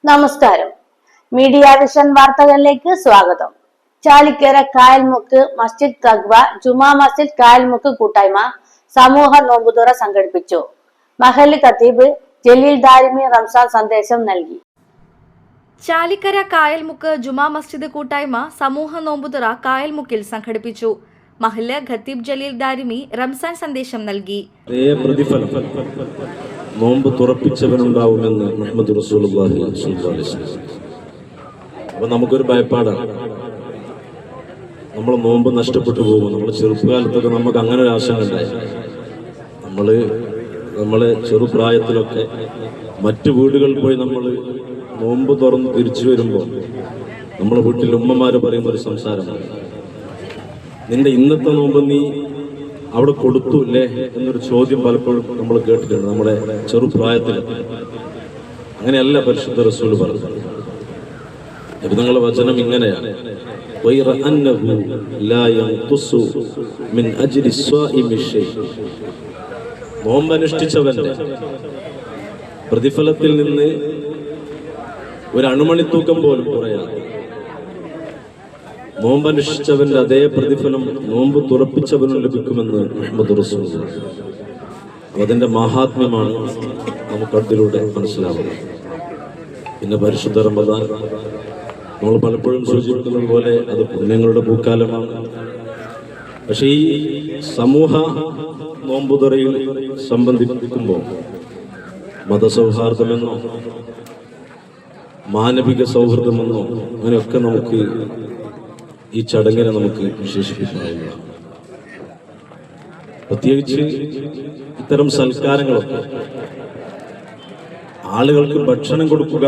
നമസ്കാരം. Media vision വാർത്തകളിലേക്ക് സ്വാഗതം. ചാലിക്കര കായൽമുക്ക് മസ്ജിദ് തഖ്വ ജുമാ മസ്ജിദ് കായൽമുക്ക് കൂട്ടായ്മ സമൂഹ നോമ്പുതുറ സംഘടിപ്പിച്ചു. മഹല്ല് ഖത്തീബ് ജലീൽ ദാരിമി റംസാൻ സന്ദേശം നൽകി. ചാലിക്കര കായൽമുക്ക് ജുമാ മസ്ജിദ് കൂട്ടായ്മ സമൂഹ നോമ്പുതുറ കായൽമുക്കിൽ സംഘടിപ്പിച്ചു. മഹല്ല് ഖത്തീബ് ജലീൽ ദാരിമി റംസാൻ സന്ദേശം നൽകി. നോമ്പ് തുറപ്പിച്ചവനുണ്ടാവുമെന്ന് മുഹമ്മദ് റസൂലുള്ളാഹി സ്വല്ലല്ലാഹു അലൈഹി വസല്ലം. അപ്പൊ നമുക്കൊരു ഭയപ്പാടാണ്, നമ്മൾ നോമ്പ് നഷ്ടപ്പെട്ടു പോകും. നമ്മുടെ ചെറുപ്പകാലത്തൊക്കെ നമുക്ക് അങ്ങനെ ഒരു ആശങ്ക ഉണ്ടായി. നമ്മളെ ചെറുപ്രായത്തിലൊക്കെ മറ്റു വീടുകളിൽ പോയി നമ്മൾ നോമ്പ് തുറന്ന് തിരിച്ചു വരുമ്പോൾ നമ്മളെ വീട്ടിൽ ഉമ്മമാര് പറയുന്ന ഒരു സംസാരമാണ്, നിന്റെ ഇന്നത്തെ നോമ്പ് നീ അവിടെ കൊടുത്തു അല്ലേ എന്നൊരു ചോദ്യം പലപ്പോഴും നമ്മൾ കേട്ടിട്ടുണ്ട് നമ്മുടെ ചെറുപ്രായത്തിൽ. അങ്ങനെയല്ല പരിശുദ്ധ റസൂൽ പറഞ്ഞത്. നിങ്ങളുടെ വചനം ഇങ്ങനെയാണ്, നോമ്പനുഷ്ഠിച്ചവന്റെ പ്രതിഫലത്തിൽ നിന്ന് ഒരു അണുമണിത്തൂക്കം പോലും കുറയാതെ നോമ്പനുഷ്ഠിച്ചവന്റെ അതേ പ്രതിഫലം നോമ്പ് തുറപ്പിച്ചവനും ലഭിക്കുമെന്ന് മുഹമ്മദ് റസൂൽ. അതിന്റെ മഹാത്മ്യമാണ് നമുക്കതിലൂടെ മനസ്സിലാവുന്നത്. പിന്നെ പരിശുദ്ധ റമദാൻ നമ്മൾ പലപ്പോഴും സൂചിപ്പിക്കുന്നത് പോലെ അത് പുണ്യങ്ങളുടെ പൂക്കാലമാണ്. പക്ഷെ ഈ സമൂഹ നോമ്പുതുറയിൽ സംബന്ധിക്കുമ്പോൾ മതസൗഹാർദ്ദമെന്നോ മാനവിക സൗഹൃദമെന്നോ അങ്ങനെയൊക്കെ നമുക്ക് ഈ ചടങ്ങിനെ നമുക്ക് വിശേഷിപ്പിക്കാവുന്നതാണ്. പ്രത്യേകിച്ച് ഇത്തരം സൽക്കാരങ്ങളൊക്കെ ആളുകൾക്ക് ഭക്ഷണം കൊടുക്കുക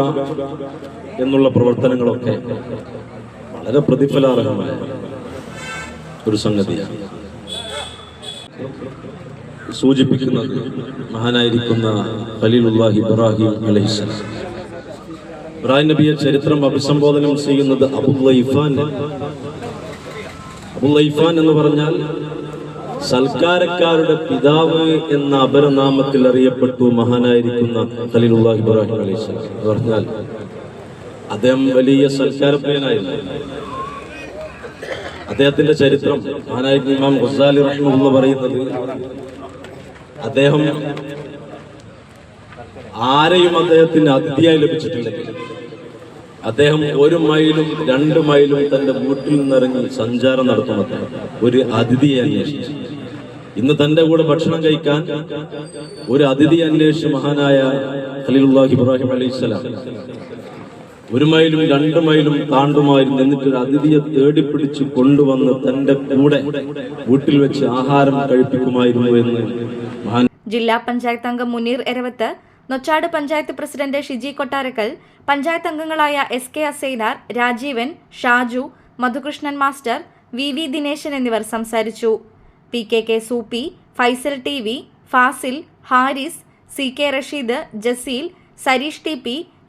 എന്നുള്ള പ്രവർത്തനങ്ങളൊക്കെ വളരെ പ്രതിഫലാർഹമായ ഒരു സംഗതിയാണ്. സൂചിപ്പിക്കുന്നത് മഹാനായിരിക്കുന്ന ഖലീലുല്ലാഹി ഇബ്രാഹിം അലൈഹിസ്സലാം. ഇബ്രാഹിം നബിയെ ചരിത്രം അഭിസംബോധനം ചെയ്യുന്നത് അബുല്ലൈഫാൻ എന്ന് പറഞ്ഞാൽ സൽക്കാരക്കാരുടെ പിതാവ് എന്ന അപരനാമത്തിൽ അറിയപ്പെട്ടു മഹാനായിരിക്കുന്ന ഖലീലുല്ലാഹി ഇബ്രാഹിം അലൈഹിസ്സലാം. എന്ന് പറഞ്ഞാൽ അദ്ദേഹം വലിയ സൽക്കാരപ്രിയനായിരുന്നു. അദ്ദേഹത്തിന്റെ ചരിത്രം മഹാനായിരിക്കുന്ന ഇമാം ഗസാലി റഹിമഹുല്ലാഹ് പറയുന്നത്, അദ്ദേഹം ആരെയും അദ്ദേഹത്തിന് അതിഥിയായി ലഭിച്ചിട്ടില്ലെങ്കിൽ അദ്ദേഹം 1 മൈലും 2 മൈലും തന്റെ വീട്ടിൽ നിന്നിറങ്ങി സഞ്ചാരം നടത്തുന്നത് ഒരു അതിഥിയെ അന്വേഷിച്ചു. ഇന്ന് തന്റെ കൂടെ ഭക്ഷണം കഴിക്കാൻ ഒരു അതിഥിയെ അന്വേഷിച്ച് മഹാനായ ഖലീലുല്ലാഹി ഇബ്രാഹിം അലൈഹിസ്സലാം 1 മൈലും 2 മൈലും താണ്ടുമായിരുന്നു. എന്നിട്ടൊരു അതിഥിയെ തേടിപ്പിടിച്ച് കൊണ്ടുവന്ന് തന്റെ കൂടെ വീട്ടിൽ വെച്ച് ആഹാരം കഴിപ്പിക്കുമായിരുന്നു എന്ന് ജില്ലാ പഞ്ചായത്ത് അംഗം മുനീർ എരവത്ത്, നൊച്ചാട് പഞ്ചായത്ത് പ്രസിഡന്റ് ഷിജി കൊട്ടാരക്കൽ, പഞ്ചായത്ത് അംഗങ്ങളായ SK Asainar, Rajeevan, Shaju, Madhukrishnan master, VV Dineshan എന്നിവർ സംസാരിച്ചു. PKK Soopy, Faisal TV, Fazil, Haris, CK Rasheed, Jaseel, Sareesh TP,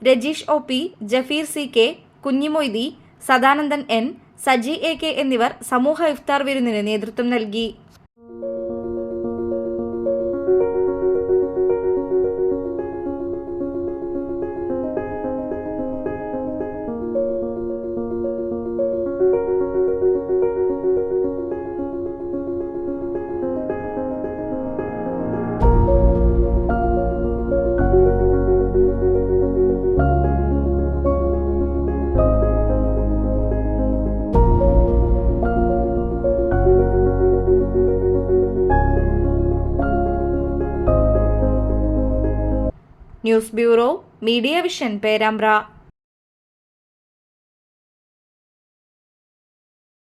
Rajeesh OP, Jafeer CK, Kunhimoythi, Sadanandan N, Saji AK എന്നിവർ സമൂഹ ഇഫ്താർ വിരുന്നിന് നേതൃത്വം നൽകി. News bureau, media vision, Perambra.